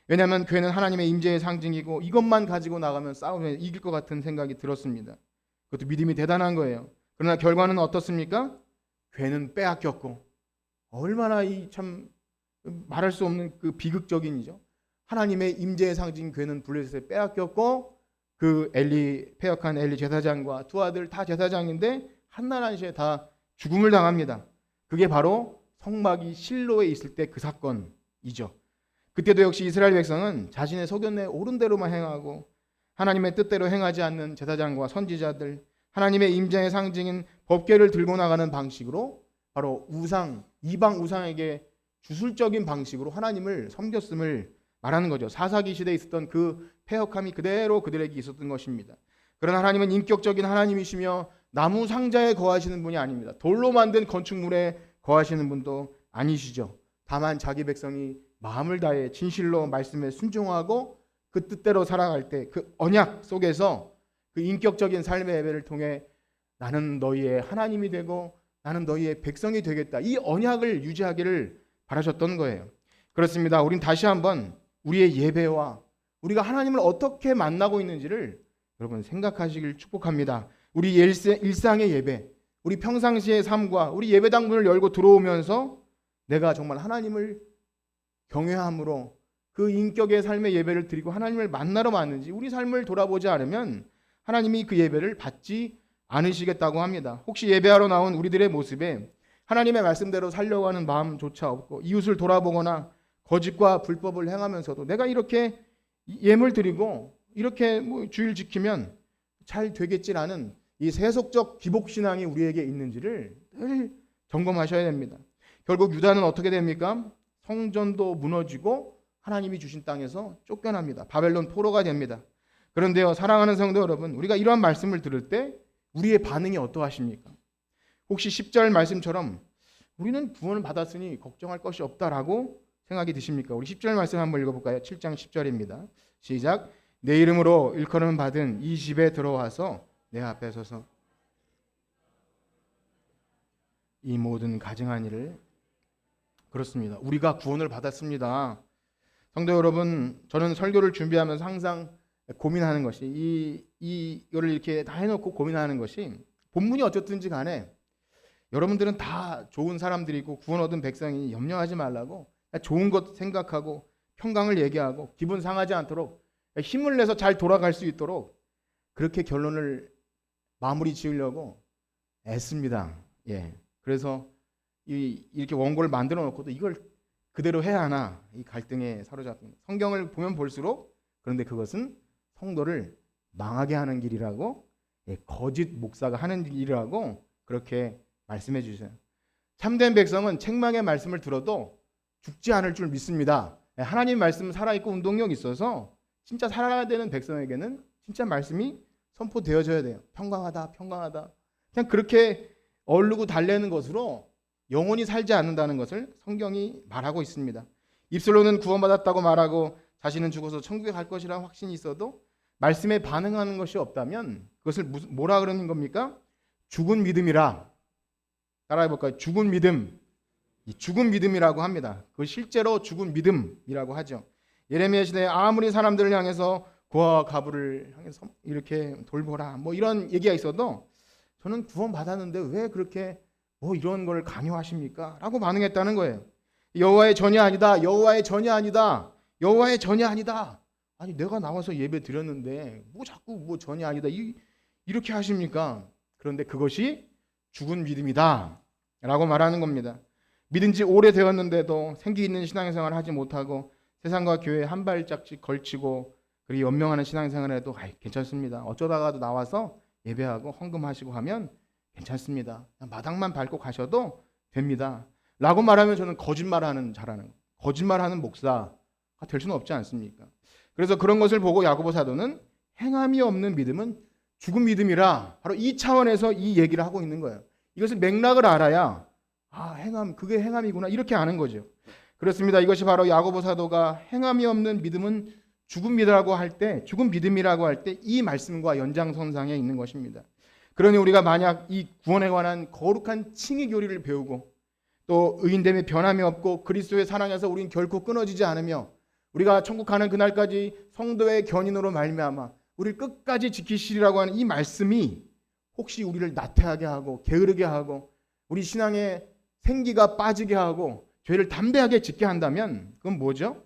왜냐하면 궤는 하나님의 임재의 상징이고 이것만 가지고 나가면 싸우면 이길 것 같은 생각이 들었습니다. 그것도 믿음이 대단한 거예요. 그러나 결과는 어떻습니까? 궤는 빼앗겼고, 얼마나 참 말할 수 없는 그 비극적인이죠. 하나님의 임재의 상징 궤는 블레셋에 빼앗겼고, 그 패역한 엘리 제사장과 두 아들 다 제사장인데 한날 한시에 다 죽음을 당합니다. 그게 바로 성막이 실로에 있을 때 그 사건이죠. 그때도 역시 이스라엘 백성은 자신의 소견에 옳은 대로만 행하고 하나님의 뜻대로 행하지 않는 제사장과 선지자들, 하나님의 임재의 상징인 법궤를 들고 나가는 방식으로 바로 이방 우상에게 주술적인 방식으로 하나님을 섬겼음을 말하는 거죠. 사사기 시대에 있었던 그 패역함이 그대로 그들에게 있었던 것입니다. 그러나 하나님은 인격적인 하나님이시며 나무 상자에 거하시는 분이 아닙니다. 돌로 만든 건축물에 거하시는 분도 아니시죠. 다만 자기 백성이 마음을 다해 진실로 말씀에 순종하고 그 뜻대로 살아갈 때 그 언약 속에서 그 인격적인 삶의 예배를 통해 나는 너희의 하나님이 되고 나는 너희의 백성이 되겠다, 이 언약을 유지하기를 바라셨던 거예요. 그렇습니다. 우린 다시 한번 우리의 예배와 우리가 하나님을 어떻게 만나고 있는지를 여러분 생각하시길 축복합니다. 우리 일상의 예배, 우리 평상시의 삶과 우리 예배당 문을 열고 들어오면서 내가 정말 하나님을 경외함으로 그 인격의 삶의 예배를 드리고 하나님을 만나러 왔는지 우리 삶을 돌아보지 않으면 하나님이 그 예배를 받지 않으시겠다고 합니다. 혹시 예배하러 나온 우리들의 모습에 하나님의 말씀대로 살려고 하는 마음조차 없고 이웃을 돌아보거나 거짓과 불법을 행하면서도 내가 이렇게 예물 드리고 이렇게 주일 지키면 잘 되겠지라는 이 세속적 기복신앙이 우리에게 있는지를 늘 점검하셔야 됩니다. 결국 유다는 어떻게 됩니까? 성전도 무너지고 하나님이 주신 땅에서 쫓겨납니다. 바벨론 포로가 됩니다. 그런데요, 사랑하는 성도 여러분, 우리가 이러한 말씀을 들을 때 우리의 반응이 어떠하십니까? 혹시 10절 말씀처럼 우리는 구원을 받았으니 걱정할 것이 없다라고 생각이 드십니까? 우리 10절 말씀 한번 읽어볼까요? 7장 10절입니다. 시작. 내 이름으로 일컬음 받은 이 집에 들어와서 내 앞에 서서 이 모든 가증한 일을 그렇습니다. 우리가 구원을 받았습니다. 성도 여러분, 저는 설교를 준비하면서 항상 고민하는 것이 이거를 이렇게 다 해놓고 고민하는 것이 본문이 어쨌든지 간에 여러분들은 다 좋은 사람들이고 구원 얻은 백성이 염려하지 말라고 좋은 것 생각하고 평강을 얘기하고 기분 상하지 않도록 힘을 내서 잘 돌아갈 수 있도록 그렇게 결론을 마무리 지으려고 애씁니다. 예. 그래서 이렇게 원고를 만들어 놓고도 이걸 그대로 해야 하나 이 갈등에 사로잡힌 성경을 보면 볼수록 그런데 그것은 성도를 망하게 하는 길이라고 거짓 목사가 하는 길이라고 그렇게 말씀해 주세요. 참된 백성은 책망의 말씀을 들어도 죽지 않을 줄 믿습니다. 하나님 말씀은 살아있고 운동력이 있어서 진짜 살아야 되는 백성에게는 진짜 말씀이 선포되어져야 돼요. 평강하다 평강하다 그냥 그렇게 얼르고 달래는 것으로 영원히 살지 않는다는 것을 성경이 말하고 있습니다. 입술로는 구원받았다고 말하고 자신은 죽어서 천국에 갈 것이라는 확신이 있어도 말씀에 반응하는 것이 없다면 그것을 뭐라 그러는 겁니까? 죽은 믿음이라. 따라해 볼까요? 죽은 믿음. 죽은 믿음이라고 합니다. 그 실제로 죽은 믿음이라고 하죠. 예레미야 시대에 아무리 사람들을 향해서 고아와 가부를 향해서 이렇게 돌보라 뭐 이런 얘기가 있어도 저는 구원받았는데 왜 그렇게 뭐 이런 걸 강요하십니까? 라고 반응했다는 거예요. 여호와의 전이 아니다. 여호와의 전이 아니다. 여호와의 전이 아니다. 아니 내가 나와서 예배 드렸는데 뭐 자꾸 뭐 전이 아니다. 이렇게 하십니까? 그런데 그것이 죽은 믿음이다. 라고 말하는 겁니다. 믿은 지 오래되었는데도 생기 있는 신앙생활을 하지 못하고 세상과 교회에 한 발짝씩 걸치고 그리 연명하는 신앙생활을 해도 괜찮습니다. 어쩌다가도 나와서 예배하고 헌금하시고 하면 괜찮습니다. 마당만 밟고 가셔도 됩니다. 라고 말하면 저는 거짓말하는 자라는 거짓말하는 목사가 될 수는 없지 않습니까? 그래서 그런 것을 보고 야고보 사도는 행함이 없는 믿음은 죽은 믿음이라 바로 이 차원에서 이 얘기를 하고 있는 거예요. 이것을 맥락을 알아야 행함 그게 행함이구나 이렇게 아는 거죠. 그렇습니다. 이것이 바로 야고보 사도가 행함이 없는 믿음은 죽은 믿음이라고 할 때 이 말씀과 연장선상에 있는 것입니다. 그러니 우리가 만약 이 구원에 관한 거룩한 칭의 교리를 배우고 또 의인됨의 변함이 없고 그리스도의 사랑에서 우리는 결코 끊어지지 않으며 우리가 천국 가는 그날까지 성도의 견인으로 말미암아 우리를 끝까지 지키시리라고 하는 이 말씀이 혹시 우리를 나태하게 하고 게으르게 하고 우리 신앙의 생기가 빠지게 하고 죄를 담대하게 짓게 한다면 그건 뭐죠?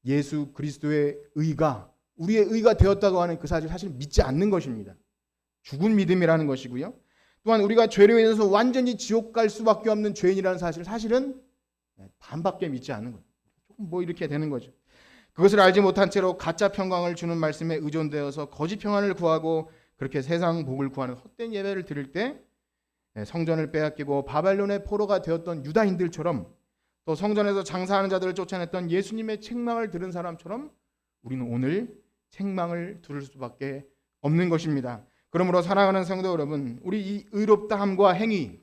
예수 그리스도의 의가 우리의 의가 되었다고 하는 그 사실 믿지 않는 것입니다. 죽은 믿음이라는 것이고요. 또한 우리가 죄로 인해서 완전히 지옥 갈 수밖에 없는 죄인이라는 사실은 반밖에 믿지 않는 거예요. 조금 뭐 이렇게 되는 거죠. 그것을 알지 못한 채로 가짜 평강을 주는 말씀에 의존되어서 거짓 평안을 구하고 그렇게 세상 복을 구하는 헛된 예배를 드릴 때 성전을 빼앗기고 바벨론의 포로가 되었던 유다인들처럼 또 성전에서 장사하는 자들을 쫓아냈던 예수님의 책망을 들은 사람처럼 우리는 오늘 책망을 들을 수밖에 없는 것입니다. 그러므로 사랑하는 성도 여러분, 우리 이 의롭다함과 행위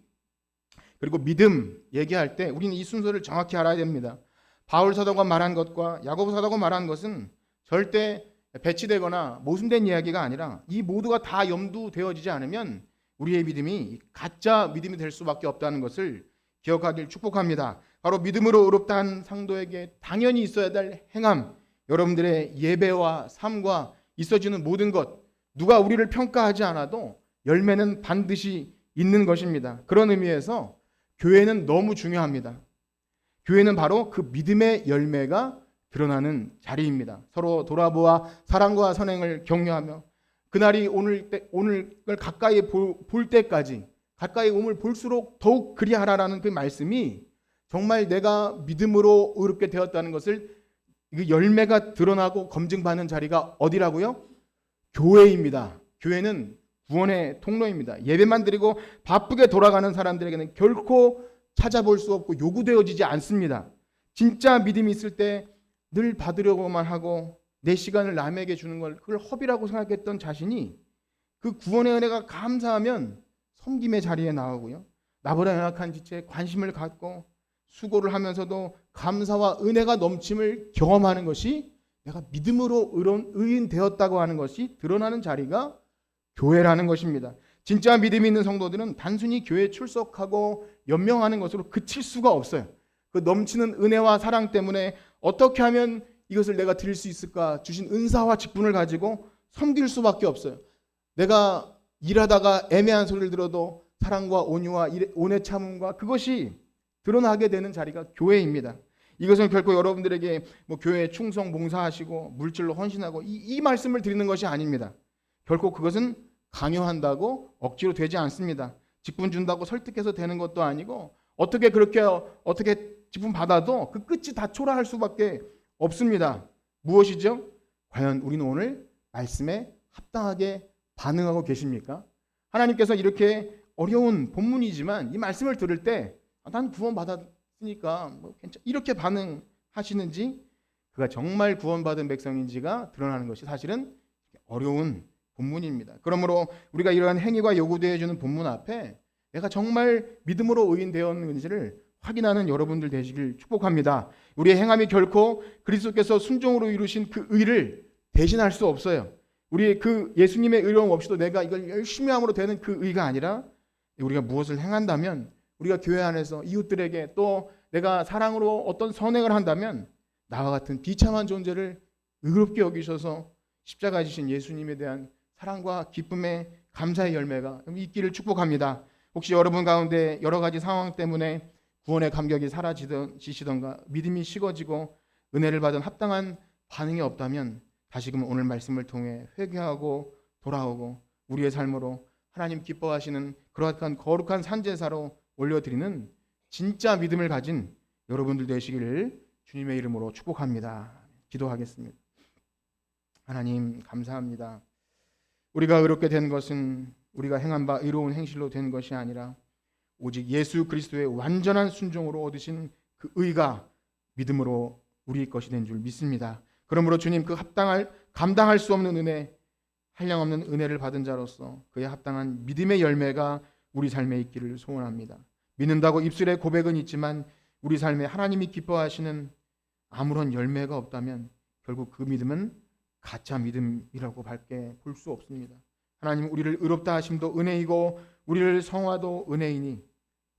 그리고 믿음 얘기할 때 우리는 이 순서를 정확히 알아야 됩니다. 바울 사도가 말한 것과 야고보 사도가 말한 것은 절대 배치되거나 모순된 이야기가 아니라 이 모두가 다 염두되어지지 않으면 우리의 믿음이 가짜 믿음이 될 수밖에 없다는 것을 기억하길 축복합니다. 바로 믿음으로 의롭다한 상도에게 당연히 있어야 될 행함, 여러분들의 예배와 삶과 있어지는 모든 것, 누가 우리를 평가하지 않아도 열매는 반드시 있는 것입니다. 그런 의미에서 교회는 너무 중요합니다. 교회는 바로 그 믿음의 열매가 드러나는 자리입니다. 서로 돌아보아 사랑과 선행을 격려하며 그날이 오늘을 가까이 볼 때까지 가까이 오늘 볼수록 더욱 그리하라라는 그 말씀이 정말 내가 믿음으로 의롭게 되었다는 것을 그 열매가 드러나고 검증받는 자리가 어디라고요? 교회입니다. 교회는 구원의 통로입니다. 예배만 드리고 바쁘게 돌아가는 사람들에게는 결코 찾아볼 수 없고 요구되어지지 않습니다. 진짜 믿음이 있을 때 늘 받으려고만 하고 내 시간을 남에게 주는 걸 그걸 허비라고 생각했던 자신이 그 구원의 은혜가 감사하면 섬김의 자리에 나오고요. 나보다 연약한 지체에 관심을 갖고 수고를 하면서도 감사와 은혜가 넘침을 경험하는 것이 내가 믿음으로 의인 되었다고 하는 것이 드러나는 자리가 교회라는 것입니다. 진짜 믿음이 있는 성도들은 단순히 교회에 출석하고 연명하는 것으로 그칠 수가 없어요. 그 넘치는 은혜와 사랑 때문에 어떻게 하면 이것을 내가 드릴 수 있을까? 주신 은사와 직분을 가지고 섬길 수밖에 없어요. 내가 일하다가 애매한 소리를 들어도 사랑과 온유와 온의 참음과 그것이 드러나게 되는 자리가 교회입니다. 이것은 결코 여러분들에게 뭐 교회에 충성 봉사하시고 물질로 헌신하고 이 말씀을 드리는 것이 아닙니다. 결코 그것은 강요한다고 억지로 되지 않습니다. 직분 준다고 설득해서 되는 것도 아니고 어떻게 직분 받아도 그 끝이 다 초라할 수밖에 없습니다. 무엇이죠? 과연 우리는 오늘 말씀에 합당하게 반응하고 계십니까? 하나님께서 이렇게 어려운 본문이지만 이 말씀을 들을 때 난 구원받았으니까 뭐 이렇게 반응하시는지 그가 정말 구원받은 백성인지가 드러나는 것이 사실은 어려운 본문입니다. 그러므로 우리가 이러한 행위가 요구되어 주는 본문 앞에 내가 정말 믿음으로 의인 되었는지를 확인하는 여러분들 되시길 축복합니다. 우리의 행함이 결코 그리스도께서 순종으로 이루신 그 의를 대신할 수 없어요. 우리의 그 예수님의 의로움 없이도 내가 이걸 열심히 함으로 되는 그 의가 아니라 우리가 무엇을 행한다면 우리가 교회 안에서 이웃들에게 또 내가 사랑으로 어떤 선행을 한다면 나와 같은 비참한 존재를 의롭게 여기셔서 십자가 지신 예수님에 대한 사랑과 기쁨의 감사의 열매가 있기를 축복합니다. 혹시 여러분 가운데 여러 가지 상황 때문에 구원의 감격이 사라지시던가 믿음이 식어지고 은혜를 받은 합당한 반응이 없다면 다시금 오늘 말씀을 통해 회개하고 돌아오고 우리의 삶으로 하나님 기뻐하시는 그러한 거룩한 산제사로 올려드리는 진짜 믿음을 가진 여러분들 되시기를 주님의 이름으로 축복합니다. 기도하겠습니다. 하나님 감사합니다. 우리가 의롭게 된 것은 우리가 행한 바 의로운 행실로 된 것이 아니라 오직 예수 그리스도의 완전한 순종으로 얻으신 그 의가 믿음으로 우리 것이 된 줄 믿습니다. 그러므로 주님 그 감당할 수 없는 은혜, 한량없는 은혜를 받은 자로서 그에 합당한 믿음의 열매가 우리 삶에 있기를 소원합니다. 믿는다고 입술에 고백은 있지만 우리 삶에 하나님이 기뻐하시는 아무런 열매가 없다면 결국 그 믿음은 가짜 믿음이라고 밝게 볼 수 없습니다. 하나님 우리를 의롭다 하심도 은혜이고 우리를 성화도 은혜이니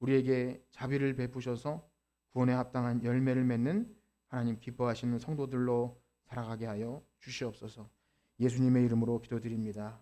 우리에게 자비를 베푸셔서 구원에 합당한 열매를 맺는 하나님 기뻐하시는 성도들로 살아가게 하여 주시옵소서. 예수님의 이름으로 기도드립니다.